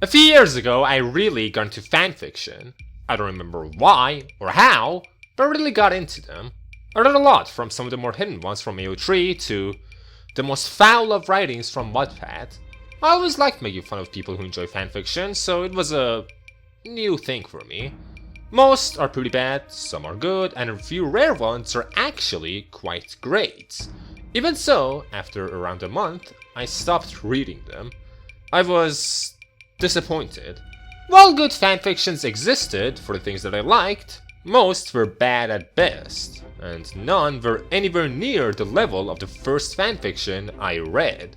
A few years ago, I really got into fanfiction. I don't remember why or how, but I really got into them. I read a lot, from some of the more hidden ones from AO3 to the most foul of writings from Wattpad. I always liked making fun of people who enjoy fanfiction, so it was a new thing for me. Most are pretty bad, some are good, and a few rare ones are actually quite great. Even so, after around a month, I stopped reading them. I was disappointed. While good fanfictions existed for the things that I liked, most were bad at best, and none were anywhere near the level of the first fanfiction I read,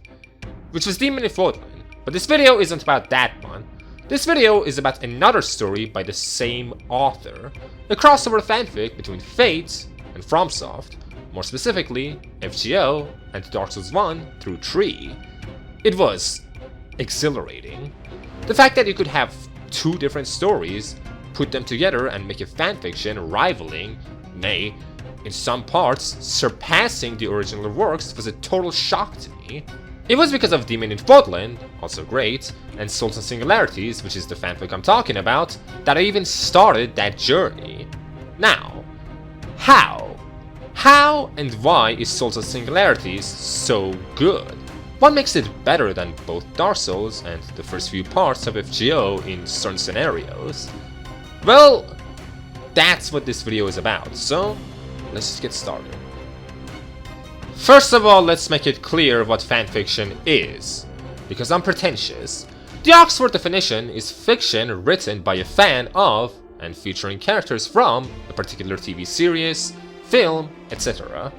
which was Demon in Fodline. But this video isn't about that one. This video is about another story by the same author, a crossover fanfic between Fate and FromSoft, more specifically FGO and Dark Souls 1 through 3. It was exhilarating. The fact that you could have two different stories, put them together and make a fanfiction rivaling, nay, in some parts surpassing the original works, was a total shock to me. It was because of Demon in Fodline, also great, and Souls and Singularities, which is the fanfic I'm talking about, that I even started that journey. Now, how? How and why is Souls and Singularities so good? What makes it better than both Dark Souls and the first few parts of FGO in certain scenarios? Well, that's what this video is about, so let's just get started. First of all, let's make it clear what fanfiction is, because I'm pretentious. The Oxford definition is fiction written by a fan of and featuring characters from a particular TV series, film, etc.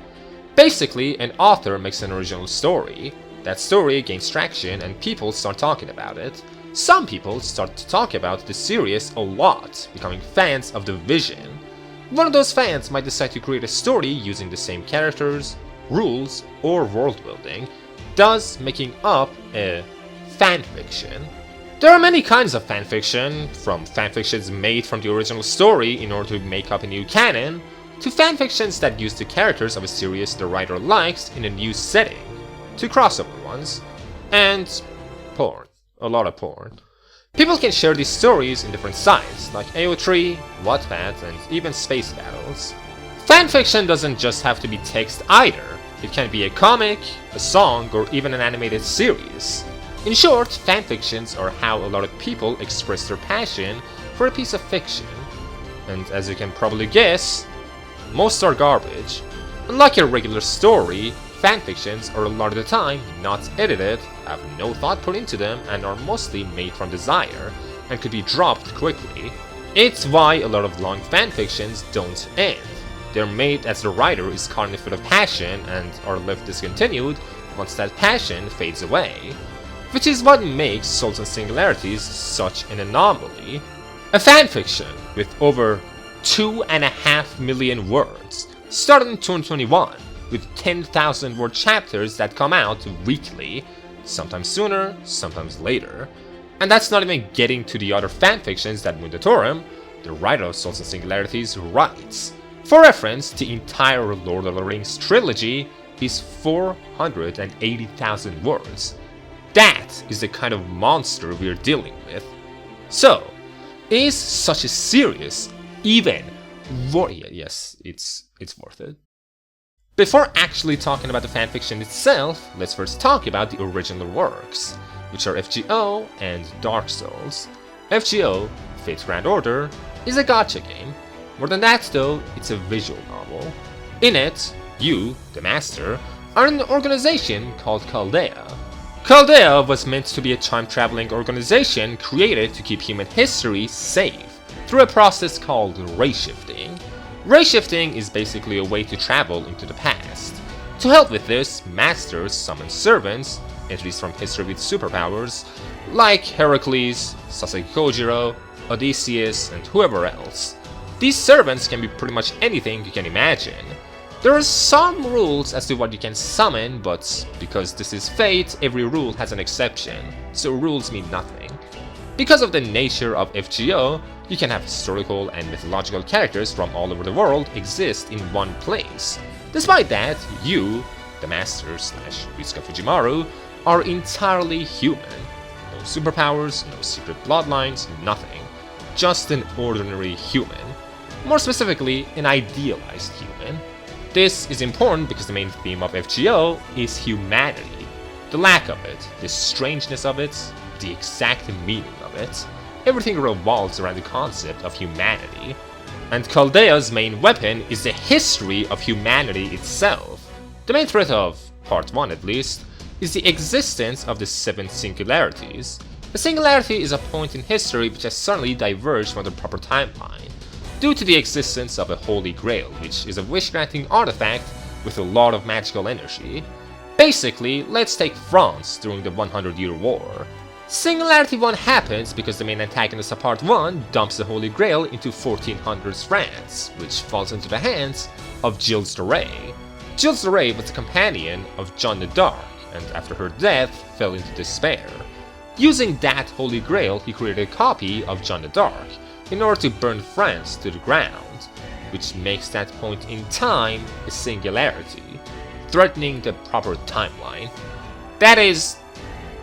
Basically, an author makes an original story. That story gains traction and people start talking about it. Some people start to talk about the series a lot, becoming fans of the vision. One of those fans might decide to create a story using the same characters, rules, or world building, thus making up a fanfiction. There are many kinds of fanfiction, from fanfictions made from the original story in order to make up a new canon, to fanfictions that use the characters of a series the writer likes in a new setting, to crossover ones, and porn. A lot of porn. People can share these stories in different sites, like AO3, Wattpad, and even Space Battles. Fanfiction doesn't just have to be text either. It can be a comic, a song, or even an animated series. In short, fanfictions are how a lot of people express their passion for a piece of fiction. And as you can probably guess, most are garbage. Unlike a regular story, fanfictions are a lot of the time not edited, have no thought put into them, and are mostly made from desire, and could be dropped quickly. It's why a lot of long fanfictions don't end. They're made as the writer is caught in a fit of passion and are left discontinued once that passion fades away. Which is what makes Souls and Singularities such an anomaly. A fanfiction with over 2.5 million words started in 2021 with 10,000 word chapters that come out weekly, sometimes sooner, sometimes later. And that's not even getting to the other fanfictions that Mundatorum, the writer of Souls and Singularities, writes. For reference, the entire Lord of the Rings trilogy is 480,000 words. That is the kind of monster we're dealing with. So, is such a series even worth it? Yes, it's worth it. Before actually talking about the fanfiction itself, let's first talk about the original works, which are FGO and Dark Souls. FGO, Fate's Grand Order, is a gacha game. More than that though, it's a visual novel. In it, you, the master, are in an organization called Chaldea. Chaldea was meant to be a time-traveling organization created to keep human history safe through a process called ray-shifting. Ray-shifting is basically a way to travel into the past. To help with this, masters summon servants, entities from history with superpowers, like Heracles, Sasaki Kojiro, Odysseus, and whoever else. These servants can be pretty much anything you can imagine. There are some rules as to what you can summon, but because this is Fate, every rule has an exception, so rules mean nothing. Because of the nature of FGO, you can have historical and mythological characters from all over the world exist in one place. Despite that, you, the master / Ritsuka Fujimaru, are entirely human. No superpowers, no secret bloodlines, nothing. Just an ordinary human. More specifically, an idealized human. This is important because the main theme of FGO is humanity. The lack of it, the strangeness of it, the exact meaning of it. Everything revolves around the concept of humanity. And Chaldea's main weapon is the history of humanity itself. The main threat of Part 1 at least, is the existence of the 7 singularities. A singularity is a point in history which has suddenly diverged from the proper timeline, due to the existence of a Holy Grail, which is a wish-granting artifact with a lot of magical energy. Basically, let's take France during the 100-Year War. Singularity 1 happens because the main antagonist of Part 1 dumps the Holy Grail into 1400s France, which falls into the hands of Gilles de Rais. Gilles de Rais was a companion of Jeanne d'Arc, and after her death fell into despair. Using that Holy Grail, he created a copy of Jeanne d'Arc in order to burn France to the ground, which makes that point in time a singularity, threatening the proper timeline. That is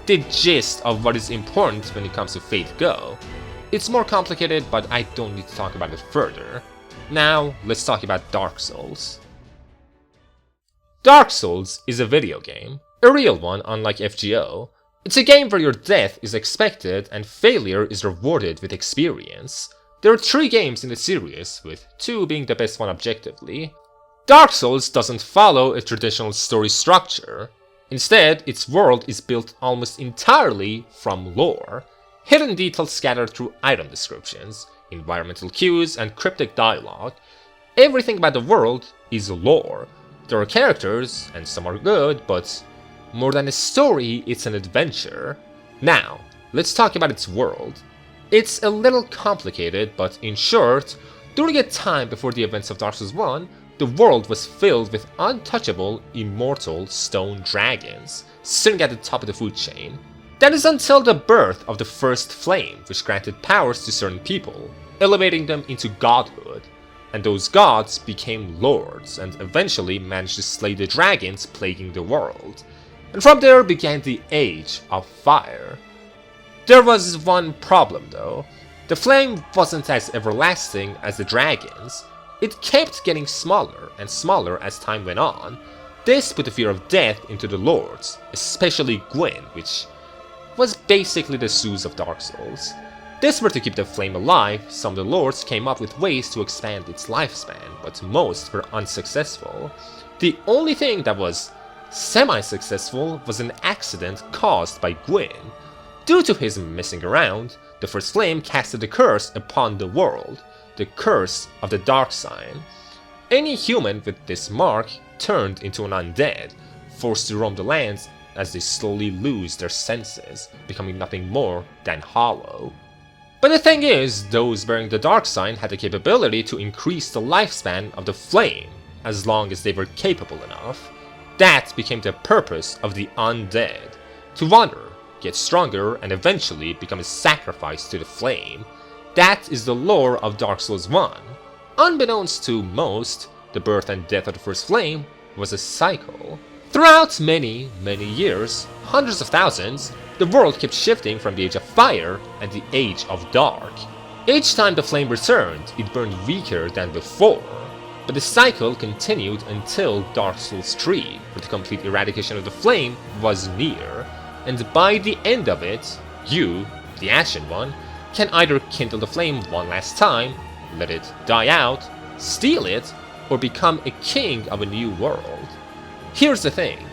the gist of what is important when it comes to Fate Go. It's more complicated, but I don't need to talk about it further. Now, let's talk about Dark Souls. Dark Souls is a video game, a real one unlike FGO. It's a game where your death is expected and failure is rewarded with experience. There are 3 games in the series, with 2 being the best one objectively. Dark Souls doesn't follow a traditional story structure. Instead, its world is built almost entirely from lore, hidden details scattered through item descriptions, environmental cues, and cryptic dialogue. Everything about the world is lore. There are characters, and some are good, but more than a story, it's an adventure. Now, let's talk about its world. It's a little complicated, but in short, during a time before the events of Dark Souls 1, the world was filled with untouchable, immortal stone dragons, sitting at the top of the food chain. That is until the birth of the first flame, which granted powers to certain people, elevating them into godhood. And those gods became lords, and eventually managed to slay the dragons plaguing the world. And from there began the Age of Fire. There was one problem though. The flame wasn't as everlasting as the dragons. It kept getting smaller and smaller as time went on. This put the fear of death into the lords, especially Gwyn, which was basically the Zeus of Dark Souls. Desperate to keep the flame alive, some of the lords came up with ways to expand its lifespan, but most were unsuccessful. The only thing that was semi-successful was an accident caused by Gwyn. Due to his messing around, the first flame casted a curse upon the world, the curse of the Dark Sign. Any human with this mark turned into an undead, forced to roam the lands as they slowly lose their senses, becoming nothing more than hollow. But the thing is, those bearing the Dark Sign had the capability to increase the lifespan of the flame, as long as they were capable enough. That became the purpose of the undead, to wander, get stronger, and eventually become a sacrifice to the flame. That is the lore of Dark Souls 1. Unbeknownst to most, the birth and death of the first flame was a cycle. Throughout many years, hundreds of thousands, the world kept shifting from the Age of Fire and the Age of Dark. Each time the flame returned, it burned weaker than before. But the cycle continued until Dark Souls 3, where the complete eradication of the flame was near. And by the end of it, you, the Ashen One, can either kindle the flame one last time, let it die out, steal it, or become a king of a new world. Here's the thing.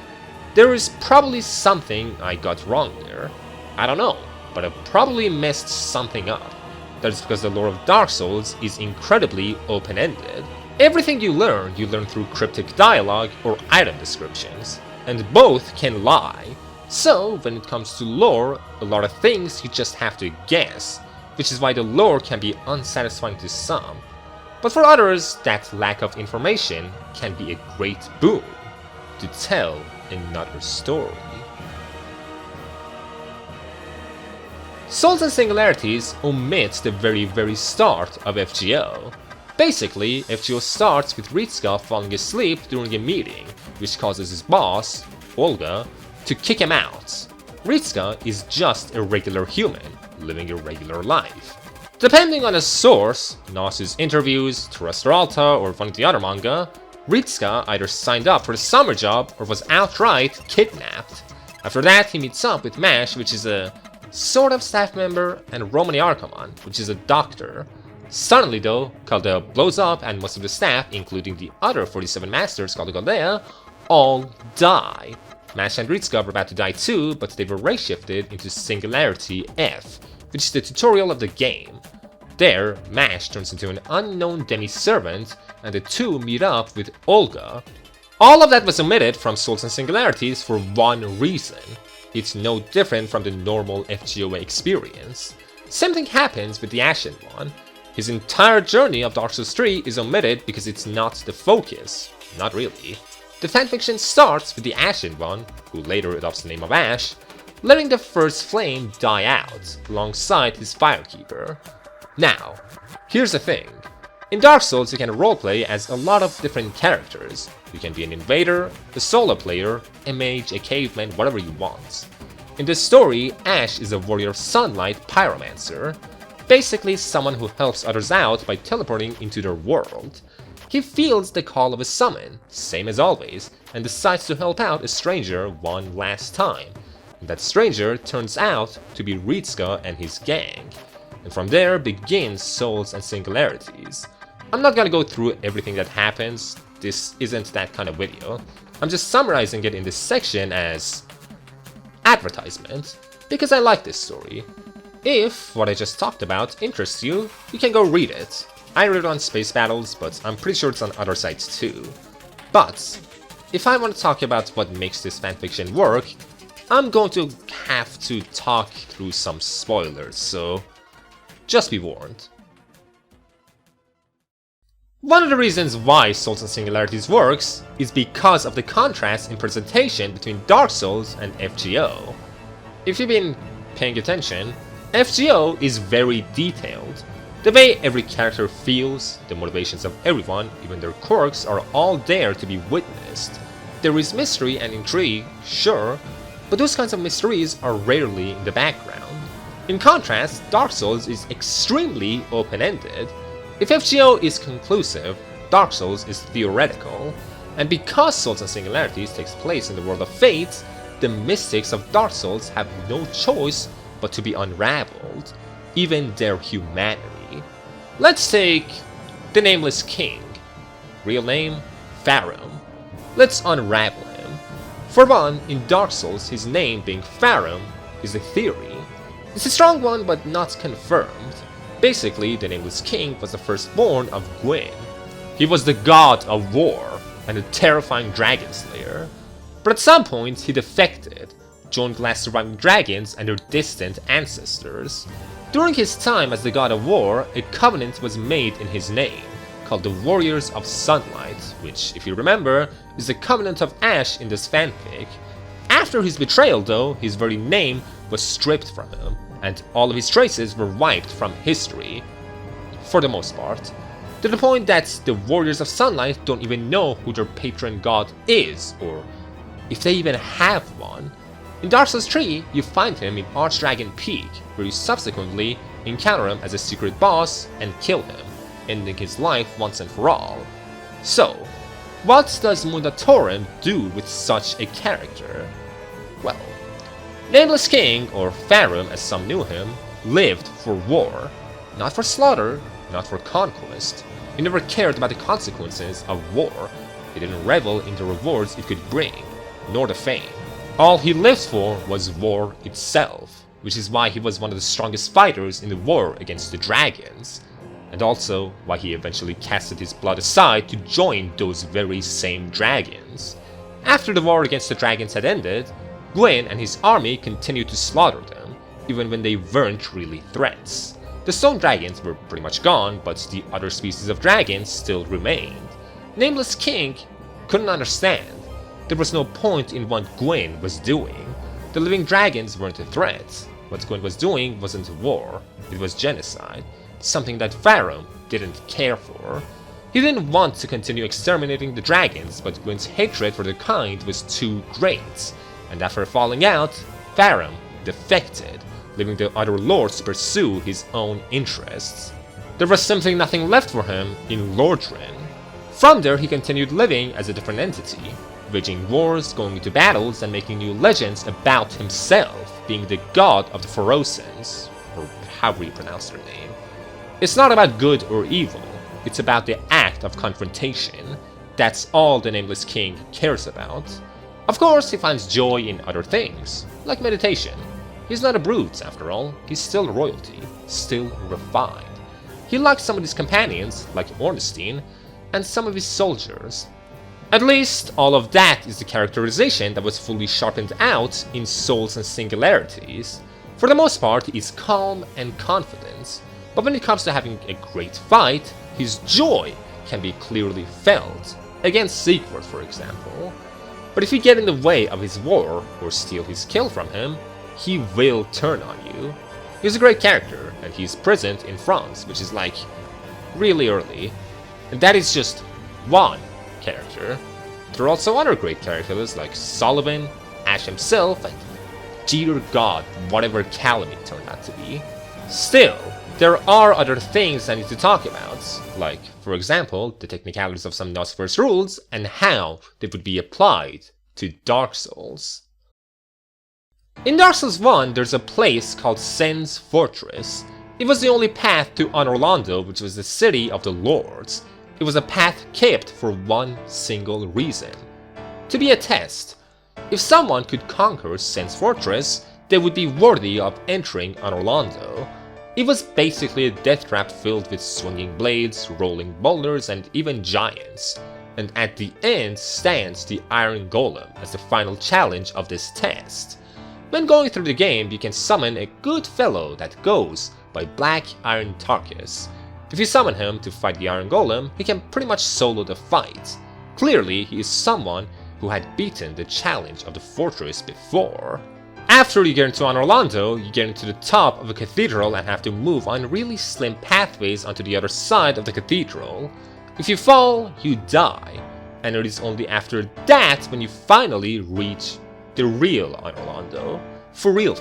There is probably something I got wrong there. I don't know, but I probably messed something up. That is because the lore of Dark Souls is incredibly open-ended. Everything you learn through cryptic dialogue or item descriptions, and both can lie. So, when it comes to lore, a lot of things you just have to guess, which is why the lore can be unsatisfying to some. But for others, that lack of information can be a great boon to tell another story. Souls and Singularities omits the very start of FGO. Basically, FGO starts with Ritska falling asleep during a meeting, which causes his boss, Olga, to kick him out. Ritsuka is just a regular human, living a regular life. Depending on the source, Nasu's interviews, Terrestrialta, or one of the other manga, Ritsuka either signed up for the summer job or was outright kidnapped. After that, he meets up with Mash, which is a sort of staff member, and Romani Arkamon, which is a doctor. Suddenly though, Caldea blows up and most of the staff, including the other 47 masters called Caldea, all die. Mash and Ritsuka were about to die too, but they were ray-shifted into Singularity F, which is the tutorial of the game. There, Mash turns into an unknown demi-servant, and the two meet up with Olga. All of that was omitted from Souls and Singularities for one reason. It's no different from the normal FGOA experience. Same thing happens with the Ashen One. His entire journey of Dark Souls 3 is omitted because it's not the focus. Not really. The fanfiction starts with the Ashen One, who later adopts the name of Ash, letting the first flame die out, alongside his Firekeeper. Now, here's the thing. In Dark Souls you can roleplay as a lot of different characters. You can be an invader, a solo player, a mage, a caveman, whatever you want. In this story, Ash is a warrior of sunlight pyromancer, basically someone who helps others out by teleporting into their world. He feels the call of a summon, same as always, and decides to help out a stranger one last time. And that stranger turns out to be Ritsuka and his gang. And from there begins Souls and Singularities. I'm not gonna go through everything that happens, this isn't that kind of video. I'm just summarizing it in this section as advertisement, because I like this story. If what I just talked about interests you, you can go read it. I read it on Space Battles, but I'm pretty sure it's on other sites too. But if I want to talk about what makes this fanfiction work, I'm going to have to talk through some spoilers, so just be warned. One of the reasons why Souls and Singularities works is because of the contrast in presentation between Dark Souls and FGO. If you've been paying attention, FGO is very detailed. The way every character feels, the motivations of everyone, even their quirks, are all there to be witnessed. There is mystery and intrigue, sure, but those kinds of mysteries are rarely in the background. In contrast, Dark Souls is extremely open-ended. If FGO is conclusive, Dark Souls is theoretical, and because Souls and Singularities takes place in the world of fate, the mystics of Dark Souls have no choice but to be unraveled, even their humanity. Let's take the Nameless King. Real name, Farum. Let's unravel him. For one, in Dark Souls, his name being Farum is a theory. It's a strong one, but not confirmed. Basically, the Nameless King was the firstborn of Gwyn. He was the god of war and a terrifying dragon slayer. But at some point, he defected, joined the last surviving dragons and their distant ancestors. During his time as the god of war, a covenant was made in his name, called the Warriors of Sunlight, which, if you remember, is the covenant of Ash in this fanfic. After his betrayal though, his very name was stripped from him, and all of his traces were wiped from history, for the most part, to the point that the Warriors of Sunlight don't even know who their patron god is, or if they even have one. In Dark Souls 3, you find him in Archdragon Peak, where you subsequently encounter him as a secret boss and kill him, ending his life once and for all. So, what does Mundatorum do with such a character? Well, Nameless King, or Farum as some knew him, lived for war. Not for slaughter, not for conquest. He never cared about the consequences of war. He didn't revel in the rewards it could bring, nor the fame. All he lived for was war itself, which is why he was one of the strongest fighters in the war against the dragons, and also why he eventually casted his blood aside to join those very same dragons. After the war against the dragons had ended, Gwyn and his army continued to slaughter them, even when they weren't really threats. The stone dragons were pretty much gone, but the other species of dragons still remained. Nameless King couldn't understand. There was no point in what Gwyn was doing. The living dragons weren't a threat. What Gwyn was doing wasn't war, it was genocide, something that Farum didn't care for. He didn't want to continue exterminating the dragons, but Gwyn's hatred for the kind was too great, and after falling out, Farum defected, leaving the other lords to pursue his own interests. There was simply nothing left for him in Lordran. From there, he continued living as a different entity, waging wars, going into battles, and making new legends about himself, being the god of the Ferocens, or however you pronounce their name. It's not about good or evil, it's about the act of confrontation. That's all the Nameless King cares about. Of course, he finds joy in other things, like meditation. He's not a brute, after all, he's still royalty, still refined. He likes some of his companions, like Ornstein, and some of his soldiers. At least, all of that is the characterization that was fully sharpened out in Souls and Singularities. For the most part, he is calm and confident, but when it comes to having a great fight, his joy can be clearly felt, against Siegward for example. But if you get in the way of his war, or steal his kill from him, he will turn on you. He's a great character, and he's present in France, which is like, really early. And that is just one character. There are also other great characters like Sullivan, Ash himself, and dear god, whatever Calamity turned out to be. Still, there are other things I need to talk about, like, for example, the technicalities of some Nosfer's rules and how they would be applied to Dark Souls. In Dark Souls 1, there's a place called Sen's Fortress. It was the only path to Anorlando, which was the city of the Lords. It was a path kept for one single reason: to be a test. If someone could conquer Sen's Fortress, they would be worthy of entering Anorlando. It was basically a death trap filled with swinging blades, rolling boulders, and even giants. And at the end stands the Iron Golem as the final challenge of this test. When going through the game, you can summon a good fellow that goes by Black Iron Tarkus. If you summon him to fight the Iron Golem, he can pretty much solo the fight. Clearly, he is someone who had beaten the challenge of the fortress before. After you get into Anorlando, you get into the top of a cathedral and have to move on really slim pathways onto the other side of the cathedral. If you fall, you die, and it is only after that when you finally reach the real Anorlando. For real.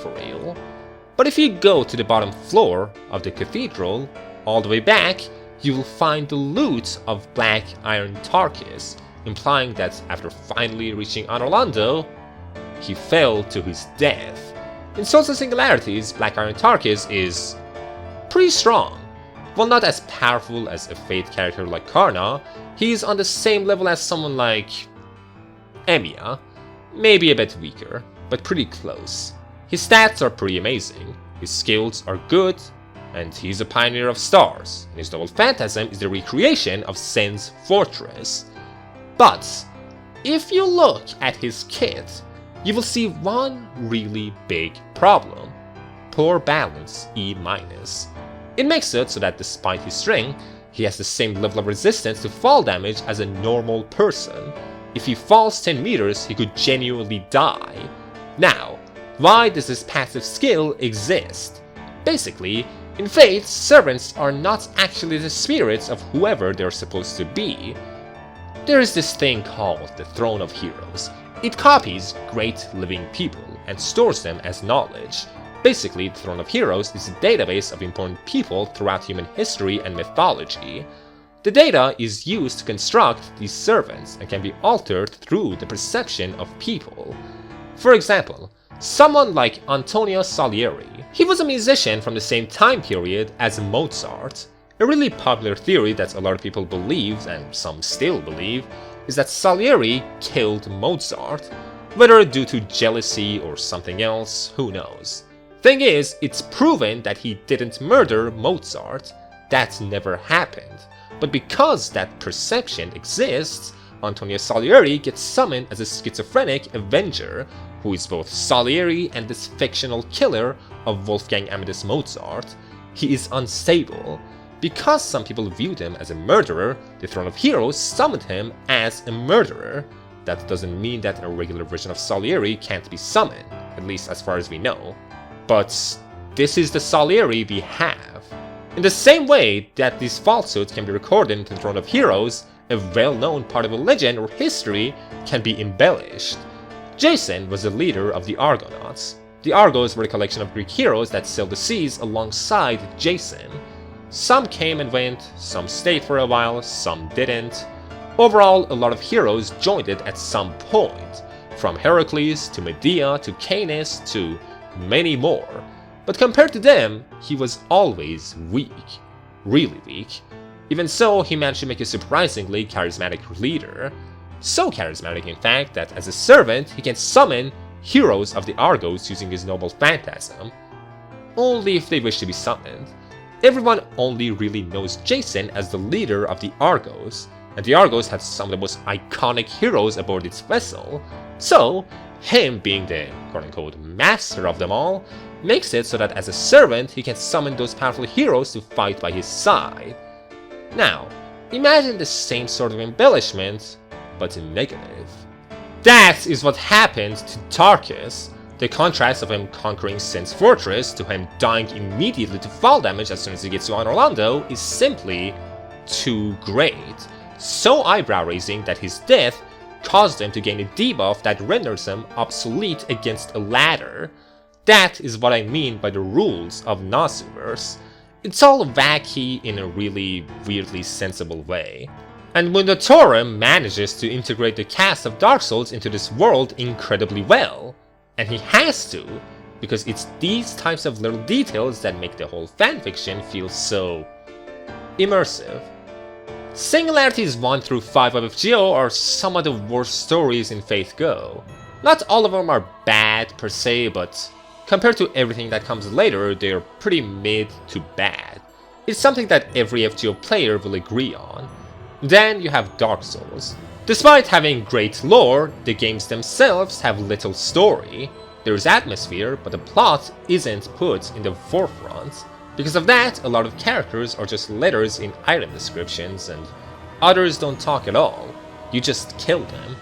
But if you go to the bottom floor of the cathedral, all the way back, you will find the loot of Black Iron Tarkus, implying that after finally reaching Anorlando, he fell to his death. In Souls and Singularities, Black Iron Tarkus is pretty strong. While not as powerful as a Fate character like Karna, he is on the same level as someone like Emiya, maybe a bit weaker, but pretty close. His stats are pretty amazing, his skills are good, and he's a pioneer of stars, and his double phantasm is the recreation of Sen's Fortress. But if you look at his kit, you will see one really big problem: poor balance E-. It makes it so that despite his strength, he has the same level of resistance to fall damage as a normal person. If he falls 10 meters, he could genuinely die. Now, why does this passive skill exist? Basically, in Fate, servants are not actually the spirits of whoever they're supposed to be. There is this thing called the Throne of Heroes. It copies great living people and stores them as knowledge. Basically, the Throne of Heroes is a database of important people throughout human history and mythology. The data is used to construct these servants and can be altered through the perception of people. For example, someone like Antonio Salieri. He was a musician from the same time period as Mozart. A really popular theory that a lot of people believe, and some still believe, is that Salieri killed Mozart. Whether due to jealousy or something else, who knows. Thing is, it's proven that he didn't murder Mozart. That never happened. But because that perception exists, Antonio Salieri gets summoned as a schizophrenic avenger, who is both Salieri and this fictional killer of Wolfgang Amadeus Mozart. He is unstable. Because some people viewed him as a murderer, the Throne of Heroes summoned him as a murderer. That doesn't mean that a regular version of Salieri can't be summoned, at least as far as we know. But this is the Salieri we have. In the same way that these falsehoods can be recorded in the Throne of Heroes, a well-known part of a legend or history can be embellished. Jason was the leader of the Argonauts. The Argos were a collection of Greek heroes that sailed the seas alongside Jason. Some came and went, some stayed for a while, some didn't. Overall, a lot of heroes joined it at some point, from Heracles to Medea to Canis to many more. But compared to them, he was always weak. Really weak. Even so, he managed to make a surprisingly charismatic leader. So charismatic, in fact, that as a servant, he can summon heroes of the Argos using his noble phantasm. Only if they wish to be summoned. Everyone only really knows Jason as the leader of the Argos, and the Argos have some of the most iconic heroes aboard its vessel, so him being the quote-unquote master of them all makes it so that as a servant he can summon those powerful heroes to fight by his side. Now, imagine the same sort of embellishment, but in negative. That is what happened to Tarkus. The contrast of him conquering Sin's fortress to him dying immediately to fall damage as soon as he gets to Anor Londo is simply too great. So eyebrow-raising that his death caused him to gain a debuff that renders him obsolete against a ladder. That is what I mean by the rules of Nasuverse. It's all wacky in a really weirdly sensible way. And Mundotorum manages to integrate the cast of Dark Souls into this world incredibly well. And he has to, because it's these types of little details that make the whole fanfiction feel so immersive. Singularities 1 through 5 of FGO are some of the worst stories in Faith Go. Not all of them are bad per se, but compared to everything that comes later, they're pretty mid to bad. It's something that every FGO player will agree on. Then you have Dark Souls. Despite having great lore, the games themselves have little story. There's atmosphere, but the plot isn't put in the forefront. Because of that, a lot of characters are just letters in item descriptions, and others don't talk at all. You just kill them.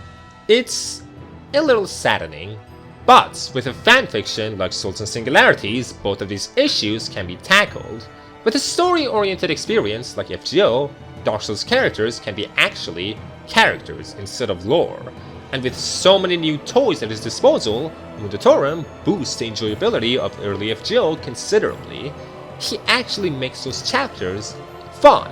It's a little saddening. But with a fanfiction like Souls and Singularities, both of these issues can be tackled. With a story-oriented experience like FGO, Dark Souls characters can be actually characters instead of lore. And with so many new toys at his disposal, Mundotorum boosts the enjoyability of early FGO considerably. He actually makes those chapters fun.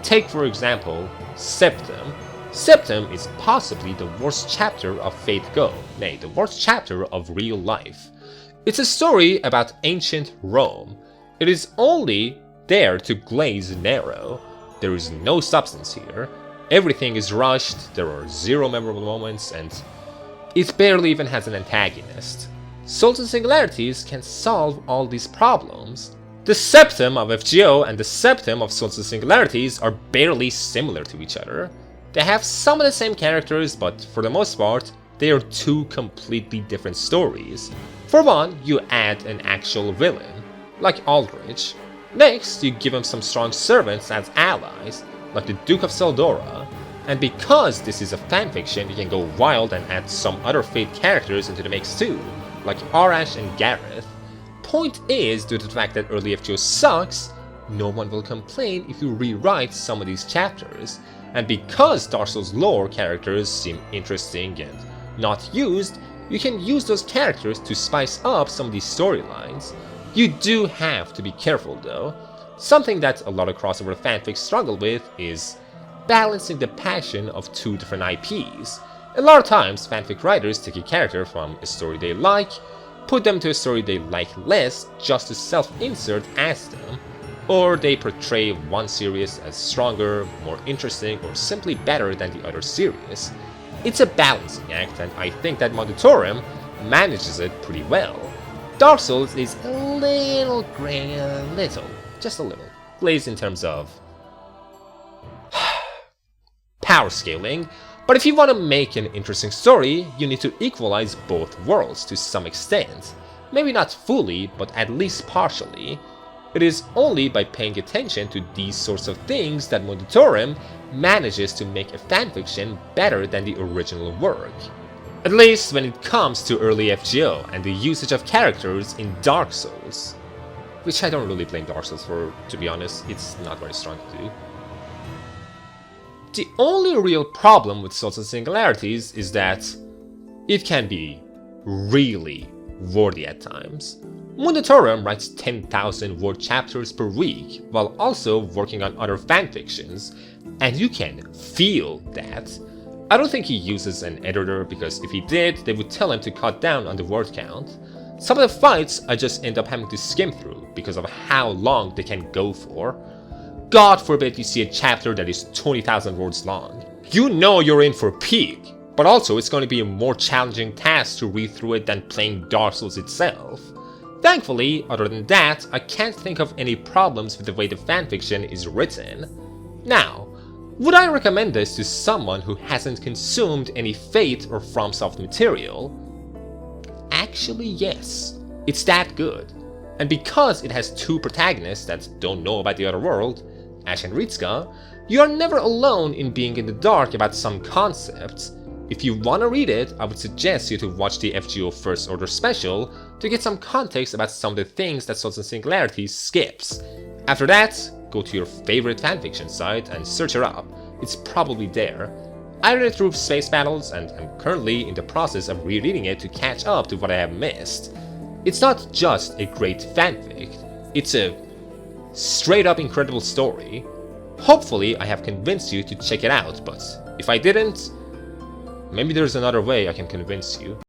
Take for example, Septum. Septum is possibly the worst chapter of Faith Go, nay, the worst chapter of real life. It's a story about ancient Rome. It is only there to glaze narrow. There is no substance here. Everything is rushed, there are zero memorable moments, and it barely even has an antagonist. Souls and Singularities can solve all these problems. The Septum of FGO and the Septum of Souls and Singularities are barely similar to each other. They have some of the same characters, but for the most part, they are two completely different stories. For one, you add an actual villain, like Aldrich. Next, you give him some strong servants as allies, like the Duke of Seldora. And because this is a fanfiction, you can go wild and add some other Fate characters into the mix too, like Arash and Gareth. Point is, due to the fact that early FGO sucks, no one will complain if you rewrite some of these chapters. And because Dark Souls lore characters seem interesting and not used, you can use those characters to spice up some of these storylines. You do have to be careful though. Something that a lot of crossover fanfics struggle with is balancing the passion of two different IPs. A lot of times, fanfic writers take a character from a story they like, put them to a story they like less just to self-insert as them, or they portray one series as stronger, more interesting, or simply better than the other series. It's a balancing act, and I think that Mundotorum manages it pretty well. Dark Souls is a little gray, just a little, glazed in terms of power scaling, but if you want to make an interesting story, you need to equalize both worlds to some extent. Maybe not fully, but at least partially. It is only by paying attention to these sorts of things that Mundotorum manages to make a fanfiction better than the original work. At least when it comes to early FGO and the usage of characters in Dark Souls. Which I don't really blame Dark Souls for, to be honest, it's not very strong to do. The only real problem with Souls and Singularities is that it can be really, wordy at times. Mundatorum writes 10,000 word chapters per week, while also working on other fanfictions, and you can feel that. I don't think he uses an editor, because if he did, they would tell him to cut down on the word count. Some of the fights I just end up having to skim through because of how long they can go for. God forbid you see a chapter that is 20,000 words long. You know you're in for peak, but also it's going to be a more challenging task to read through it than playing Dark Souls itself. Thankfully, other than that, I can't think of any problems with the way the fanfiction is written. Now, would I recommend this to someone who hasn't consumed any Fate or FromSoft material? Actually, yes. It's that good. And because it has two protagonists that don't know about the other world, Ash and Ritsuka, you are never alone in being in the dark about some concepts. If you wanna read it, I would suggest you to watch the FGO First Order special to get some context about some of the things that Souls and Singularities skips. After that, go to your favorite fanfiction site and search her up. It's probably there. I read it through Space Battles and I'm currently in the process of rereading it to catch up to what I have missed. It's not just a great fanfic, it's a straight up incredible story. Hopefully I have convinced you to check it out, but if I didn't, maybe there's another way I can convince you.